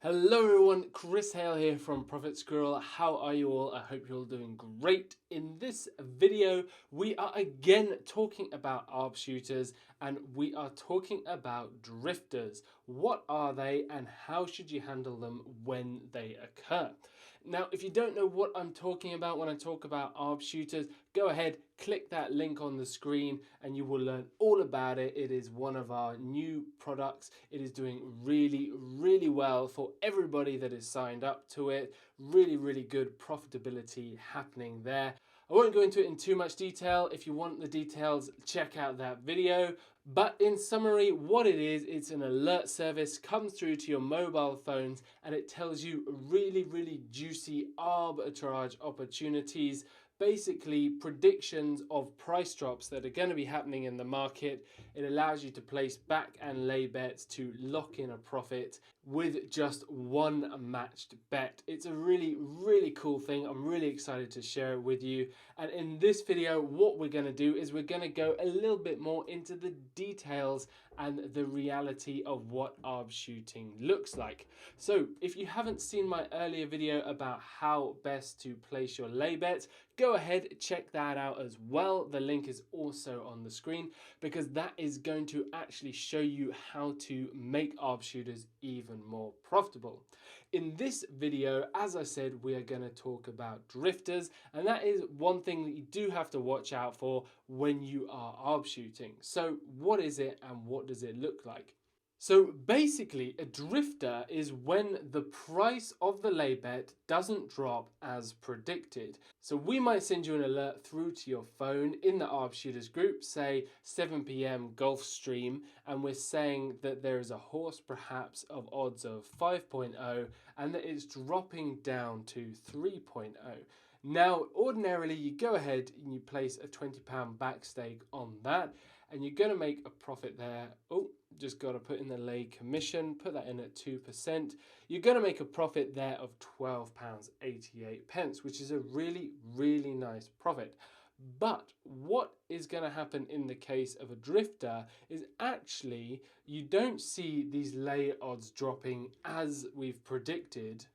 Hello everyone, Chris Hale here from Profit Squirrel. How are you all? I hope you're all doing great. In this video, we are again talking about Arb Shooters and we are talking about drifters. What are they and how should you handle them when they occur? Now, if you don't know what I'm talking about when I talk about Arb Shooters, go ahead, click that link on the screen and you will learn all about it. It is one of our new products. It is doing really well for everybody that is signed up to it. Really good profitability happening there. I won't go into it in too much detail. If you want the details, check out that video. But in summary, what it is, it's an alert service, comes through to your mobile phones and it tells you really juicy arbitrage opportunities, basically predictions of price drops that are going to be happening in the market. It allows you to place back and lay bets to lock in a profit with just one matched bet. It's a really cool thing. I'm really excited to share it with you. And in this video, what we're going to do is we're going to go a little bit more into the details and the reality of what arb shooting looks like. So if you haven't seen my earlier video about how best to place your lay bets, go ahead, check that out as well. The link is also on the screen because that is going to actually show you how to make arb shooters even more profitable. In this video, as I said, we are going to talk about drifters, and that is one thing that you do have to watch out for when you are arb shooting. So what is it and what does it look like? So basically, a drifter is when the price of the lay bet doesn't drop as predicted. So we might send you an alert through to your phone in the Arb Shooters group, say 7 p.m. Gulf Stream, and we're saying that there is a horse perhaps of odds of 5.0 and that it's dropping down to 3.0. Now, ordinarily, you go ahead and you place a £20 back stake on that, and you're going to make a profit there. Oh, just got to put in the lay commission, put that in at 2%. You're going to make a profit there of £12.88, which is a really nice profit. But what is going to happen in the case of a drifter is actually you don't see these lay odds dropping as we've predicted.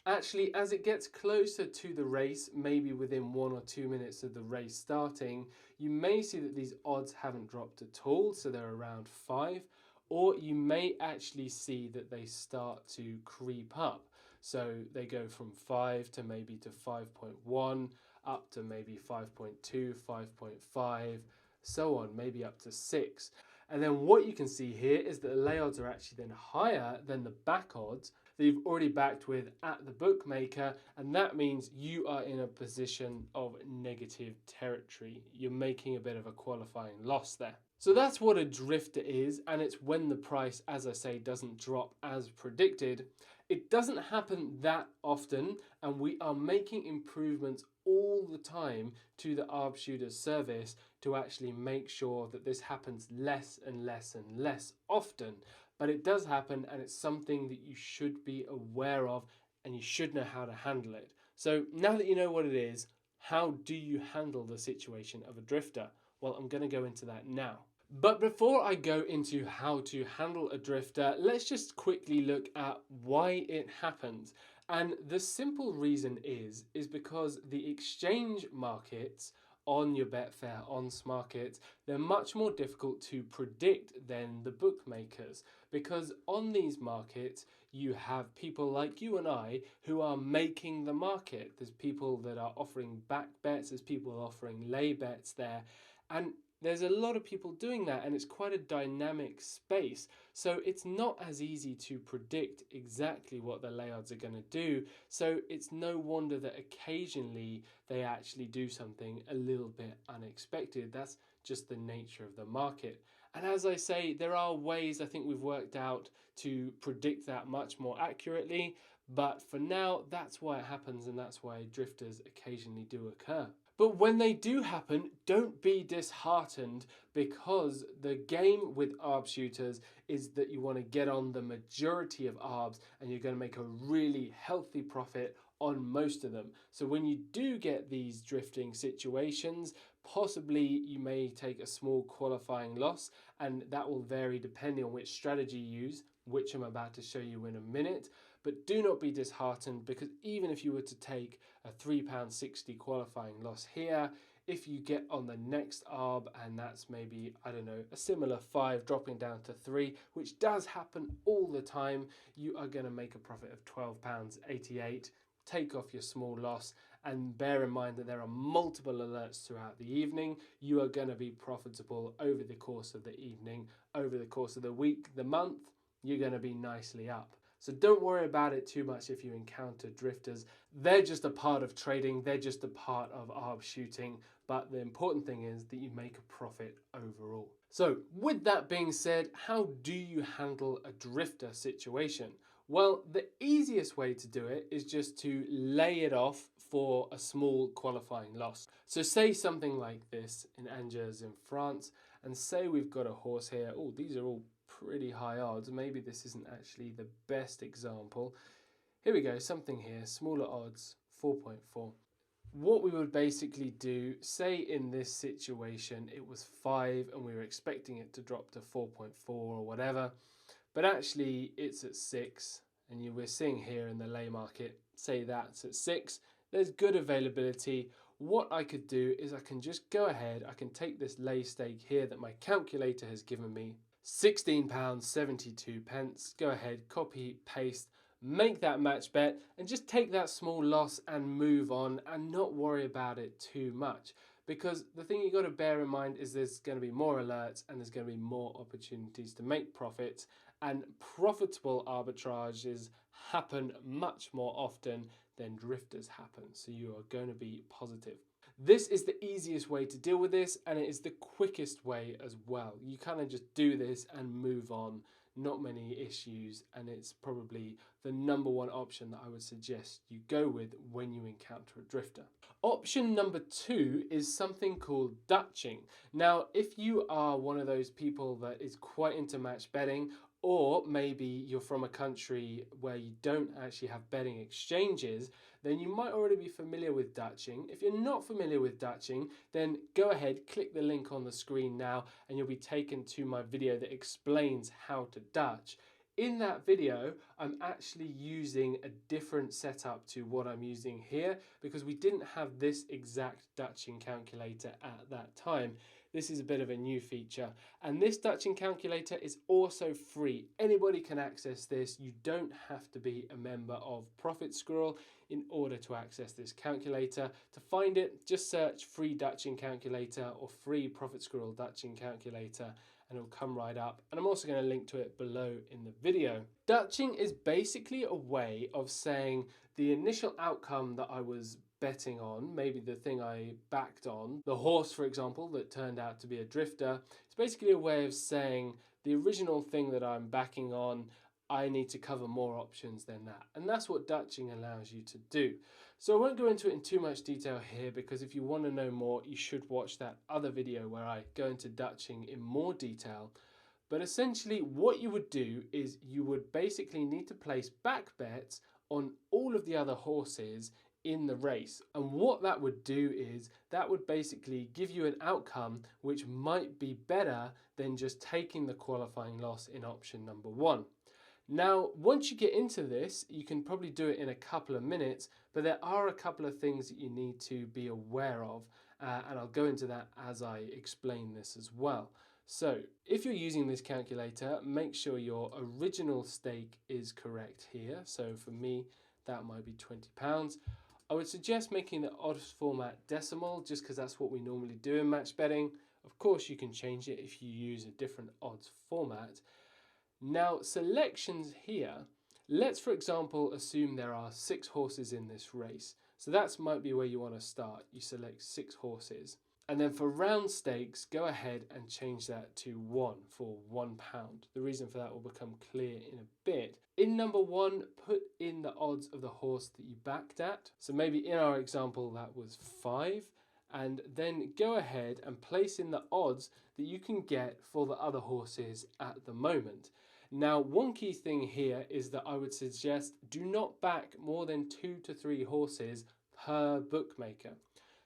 Actually, as it gets closer to the race, maybe within 1 or 2 minutes of the race starting, you may see that these odds haven't dropped at all, so they're around 5, or you may actually see that they start to creep up. So they go from 5 to maybe to 5.1, up to maybe 5.2, 5.5, so on, maybe up to 6. And then what you can see here is that the lay odds are actually then higher than the back odds that you've already backed with at the bookmaker, and that means you are in a position of negative territory. You're making a bit of a qualifying loss there. So that's what a drifter is, and it's when the price, as I say, doesn't drop as predicted. It doesn't happen that often, and we are making improvements all the time to the Arb Shooters service to actually make sure that this happens less and less often. But it does happen, and it's something that you should be aware of and you should know how to handle it. So now that you know what it is, how do you handle the situation of a drifter? Well, I'm going to go into that now. But before I go into how to handle a drifter, let's just quickly look at why it happens. And the simple reason is because the exchange markets on your Betfair, on Smarkets, they're much more difficult to predict than the bookmakers, because on these markets you have people like you and I who are making the market. There's people that are offering back bets, there's people offering lay bets there, and there's a lot of people doing that, and it's quite a dynamic space. So it's not as easy to predict exactly what the lay odds are going to do. So it's no wonder that occasionally they actually do something a little bit unexpected. That's just the nature of the market. And as I say, there are ways I think we've worked out to predict that much more accurately. But for now, that's why it happens, and that's why drifters occasionally do occur. But when they do happen, don't be disheartened, because the game with arb shooters is that you want to get on the majority of arbs and you're going to make a really healthy profit on most of them. So when you do get these drifting situations, possibly you may take a small qualifying loss, and that will vary depending on which strategy you use. which I'm about to show you in a minute. But do not be disheartened, because even if you were to take a £3.60 qualifying loss here, if you get on the next ARB and that's maybe, I don't know, a similar 5 dropping down to 3, which does happen all the time, you are going to make a profit of £12.88. Take off your small loss, and bear in mind that there are multiple alerts throughout the evening. You are going to be profitable over the course of the evening, over the course of the week, the month. You're going to be nicely up. So don't worry about it too much if you encounter drifters. They're just a part of trading. They're just a part of arb shooting. But the important thing is that you make a profit overall. So with that being said, how do you handle a drifter situation? Well, the easiest way to do it is just to lay it off for a small qualifying loss. So say something like this in Angers in France, and say we've got a horse here. Oh, these are all pretty high odds. Maybe this isn't actually the best example. Here we go, something here, smaller odds, 4.4. What we would basically do, say in this situation it was 5 and we were expecting it to drop to 4.4 or whatever, but actually it's at 6, and we're seeing here in the lay market, say that's at 6, there's good availability. What I could do is I can just go ahead, I can take this lay stake here that my calculator has given me, £16.72. Go ahead, copy, paste, make that match bet, and just take that small loss and move on and not worry about it too much. Because the thing you got to bear in mind is there's going to be more alerts and there's going to be more opportunities to make profits, and profitable arbitrages happen much more often than drifters happen. So you are going to be positive. This is the easiest way to deal with this, and it is the quickest way as well. You kind of just do this and move on, not many issues, and it's probably the number one option that I would suggest you go with when you encounter a drifter. Option number 2 is something called Dutching. Now, if you are one of those people that is quite into match betting, or maybe you're from a country where you don't actually have betting exchanges, then you might already be familiar with Dutching. If you're not familiar with Dutching, then go ahead, click the link on the screen now, and you'll be taken to my video that explains how to Dutch. In that video, I'm actually using a different setup to what I'm using here, because we didn't have this exact Dutching calculator at that time. This is a bit of a new feature, and this Dutching calculator is also free. Anybody can access this. You don't have to be a member of Profit Squirrel in order to access this calculator. To find it, just search free Dutching calculator or free Profit Squirrel Dutching calculator, and it'll come right up. And I'm also going to link to it below in the video. Dutching is basically a way of saying the initial outcome that I was betting on, maybe the thing I backed on, the horse for example that turned out to be a drifter. It's basically a way of saying the original thing that I'm backing on, I need to cover more options than that, and that's what Dutching allows you to do. So I won't go into it in too much detail here, because if you want to know more, you should watch that other video where I go into Dutching in more detail. But essentially what you would do is you would basically need to place back bets on all of the other horses in the race, and what that would do is that would basically give you an outcome which might be better than just taking the qualifying loss in option number 1. Now, once you get into this, you can probably do it in a couple of minutes, but there are a couple of things that you need to be aware of, and I'll go into that as I explain this as well. So, if you're using this calculator, make sure your original stake is correct here. So for me, that might be £20. I would suggest making the odds format decimal, just because that's what we normally do in match betting. Of course, you can change it if you use a different odds format. Now, selections here, let's for example assume there are 6 horses in this race. So that might be where you want to start. You select 6 horses. And then for round stakes, go ahead and change that to 1 for £1. The reason for that will become clear in a bit. In number 1, put in the odds of the horse that you backed at. So maybe in our example that was 5. And then go ahead and place in the odds that you can get for the other horses at the moment. Now, one key thing here is that I would suggest do not back more than 2 to 3 horses per bookmaker.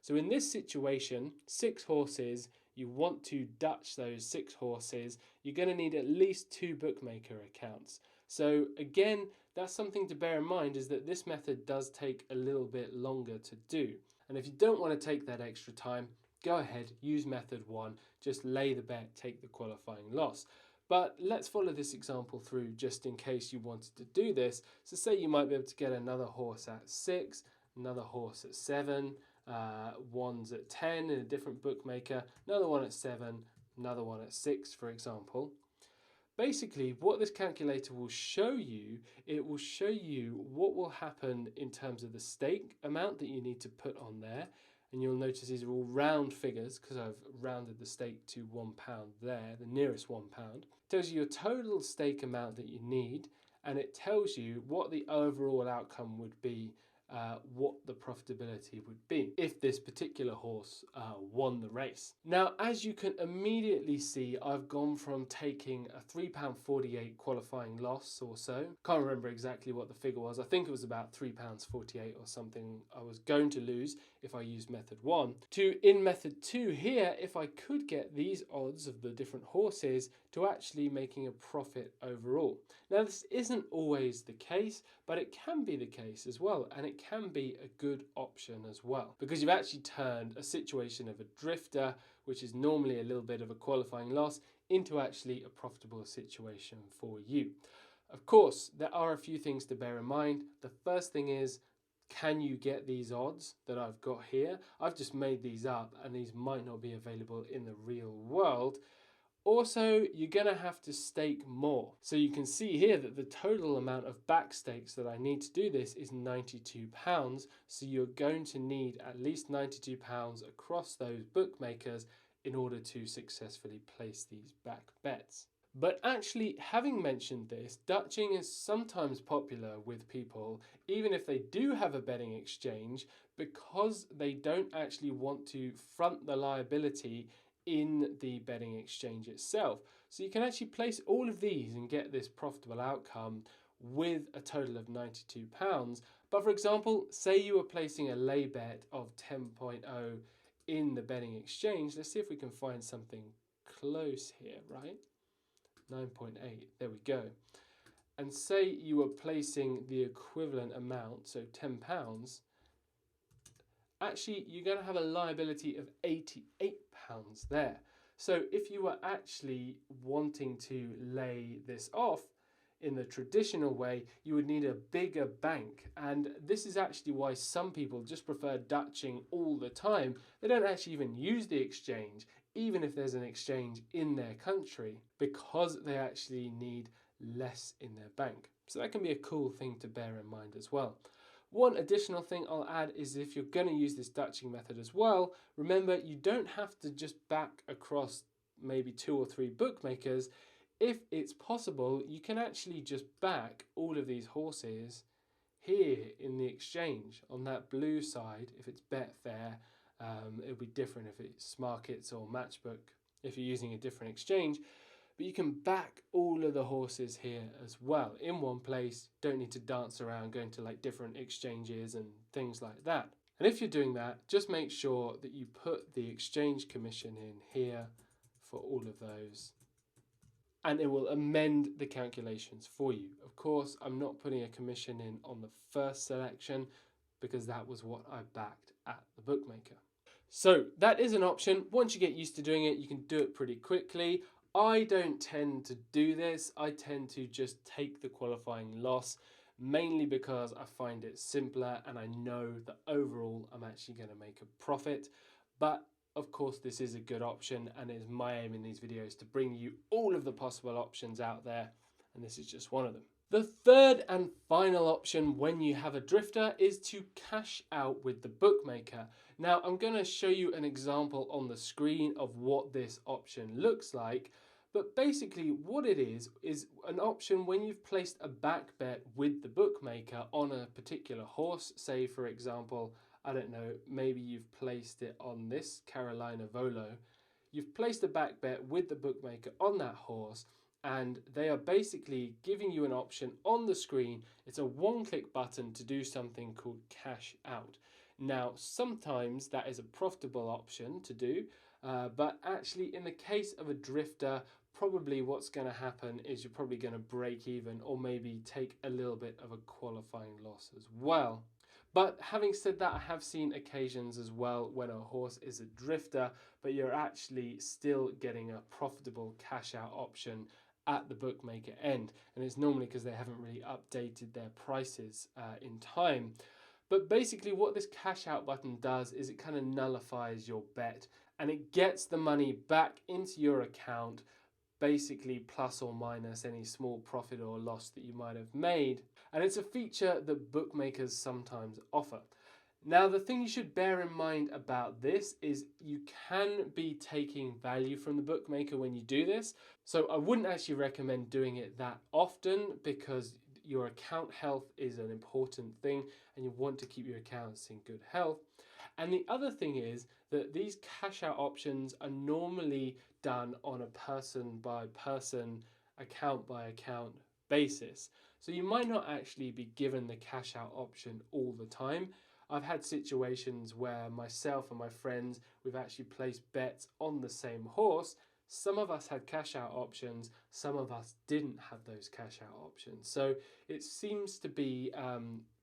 So in this situation, 6 horses, you want to Dutch those 6 horses, you're going to need at least 2 bookmaker accounts. So again, that's something to bear in mind, is that this method does take a little bit longer to do. And if you don't want to take that extra time, go ahead, use method 1, just lay the bet, take the qualifying loss. But let's follow this example through just in case you wanted to do this. So say you might be able to get another horse at 6, another horse at 7, one's at 10 in a different bookmaker, another one at 7, another one at 6, for example. Basically, what this calculator will show you, it will show you what will happen in terms of the stake amount that you need to put on there. And you'll notice these are all round figures because I've rounded the stake to £1 there, the nearest £1. It tells you your total stake amount that you need, and it tells you what the overall outcome would be, what the profitability would be if this particular horse won the race. Now, as you can immediately see, I've gone from taking a £3.48 qualifying loss or so. Can't remember exactly what the figure was. I think it was about £3.48 or something I was going to lose if I used method 1, to in method 2 here, if I could get these odds of the different horses, to actually making a profit overall. Now, this isn't always the case, but it can be the case as well, and it can be a good option as well, because you've actually turned a situation of a drifter, which is normally a little bit of a qualifying loss, into actually a profitable situation for you. Of course, there are a few things to bear in mind. The first thing is, can you get these odds that I've got here? I've just made these up, and these might not be available in the real world. Also, you're going to have to stake more. So you can see here that the total amount of back stakes that I need to do this is £92. So you're going to need at least £92 across those bookmakers in order to successfully place these back bets. But actually, having mentioned this, Dutching is sometimes popular with people, even if they do have a betting exchange, because they don't actually want to front the liability in the betting exchange itself. So you can actually place all of these and get this profitable outcome with a total of £92. But for example, say you were placing a lay bet of 10.0 in the betting exchange. Let's see if we can find something close here, right? 9.8, there we go. And say you were placing the equivalent amount, so £10, actually you're going to have a liability of £88 there. So if you were actually wanting to lay this off in the traditional way, you would need a bigger bank. And this is actually why some people just prefer Dutching all the time. They don't actually even use the exchange, even if there's an exchange in their country, because they actually need less in their bank. So that can be a cool thing to bear in mind as well. One additional thing I'll add is, if you're going to use this Dutching method as well, remember you don't have to just back across maybe 2 or 3 bookmakers. If it's possible, you can actually just back all of these horses here in the exchange on that blue side. If it's Betfair, it'll be different if it's Markets or Matchbook if you're using a different exchange. But you can back all of the horses here as well in one place. Don't need to dance around going to like different exchanges and things like that. And if you're doing that, just make sure that you put the exchange commission in here for all of those, and it will amend the calculations for you. Of course, I'm not putting a commission in on the first selection because that was what I backed at the bookmaker. So that is an option. Once you get used to doing it, you can do it pretty quickly. I don't tend to do this. I tend to just take the qualifying loss, mainly because I find it simpler and I know that overall I'm actually going to make a profit. But of course, this is a good option, and it is my aim in these videos to bring you all of the possible options out there, and this is just one of them. The third and final option when you have a drifter is to cash out with the bookmaker. Now, I'm going to show you an example on the screen of what this option looks like. But basically what it is an option when you've placed a back bet with the bookmaker on a particular horse. Say, for example, I don't know, maybe you've placed it on this Carolina Volo. You've placed a back bet with the bookmaker on that horse, and they are basically giving you an option on the screen. It's a one-click button to do something called cash out. Now, sometimes that is a profitable option to do, But actually, in the case of a drifter, probably what's going to happen is you're probably going to break even or maybe take a little bit of a qualifying loss as well. But having said that, I have seen occasions as well when a horse is a drifter, but you're actually still getting a profitable cash out option at the bookmaker end. And it's normally because they haven't really updated their prices in time. But basically what this cash out button does is it kind of nullifies your bet and it gets the money back into your account, basically plus or minus any small profit or loss that you might have made. And it's a feature that bookmakers sometimes offer. Now, the thing you should bear in mind about this is you can be taking value from the bookmaker when you do this. So I wouldn't actually recommend doing it that often because your account health is an important thing and you want to keep your accounts in good health. And the other thing is that these cash out options are normally done on a person by person, account by account basis. So you might not actually be given the cash out option all the time. I've had situations where myself and my friends, we've actually placed bets on the same horse. Some of us had cash out options, some of us didn't have those cash out options. So it seems to be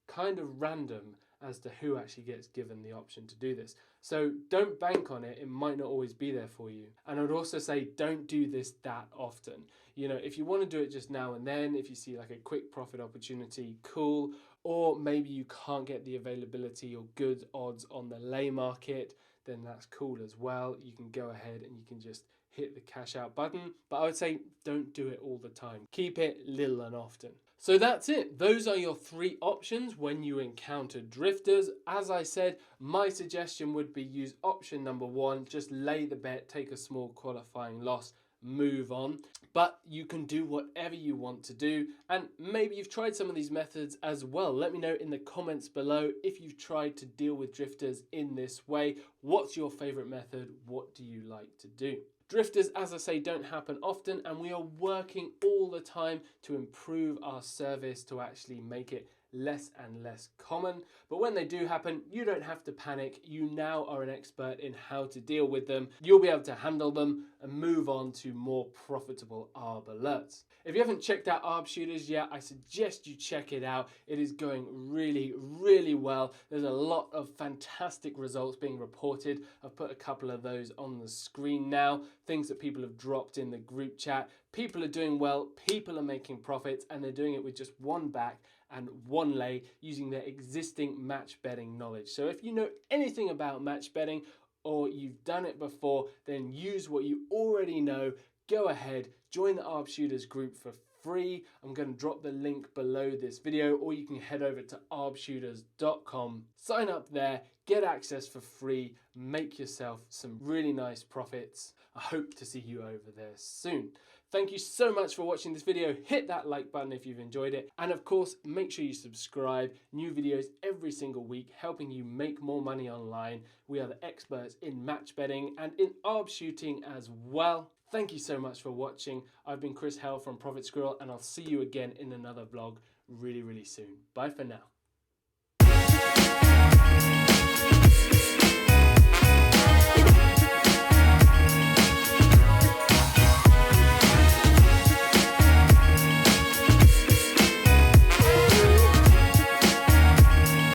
kind of random as to who actually gets given the option to do this. So don't bank on it, it might not always be there for you. And I would also say don't do this that often. You know, if you want to do it just now and then, if you see like a quick profit opportunity, cool. Or maybe you can't get the availability or good odds on the lay market, then that's cool as well. You can go ahead and you can just hit the cash out button. But I would say don't do it all the time. Keep it little and often. So that's it. Those are your 3 options when you encounter drifters. As I said, my suggestion would be use option number 1. Just lay the bet, take a small qualifying loss, move on. But you can do whatever you want to do, and maybe you've tried some of these methods as well. Let me know in the comments below if you've tried to deal with drifters in this way. What's your favorite method? What do you like to do? Drifters, as I say, don't happen often, and we are working all the time to improve our service to actually make it less and less common. But when they do happen, you don't have to panic. You now are an expert in how to deal with them. You'll be able to handle them and move on to more profitable Arb alerts. If you haven't checked out Arb Shooters yet, I suggest you check it out. It is going really, really well. There's a lot of fantastic results being reported. I've put a couple of those on the screen now, things that people have dropped in the group chat. People are doing well, people are making profits, and they're doing it with just one back and one lay using their existing match betting knowledge. So if you know anything about match betting or you've done it before, then use what you already know. Go ahead, join the Arb Shooters group for free. I'm going to drop the link below this video, or you can head over to arbshooters.com, sign up there, get access for free, make yourself some really nice profits. I hope to see you over there soon. Thank you so much for watching this video. Hit that like button if you've enjoyed it. And of course, make sure you subscribe. New videos every single week, helping you make more money online. We are the experts in match betting and in arb shooting as well. Thank you so much for watching. I've been Chris Hell from Squirrel, and I'll see you again in another vlog really, really soon. Bye for now.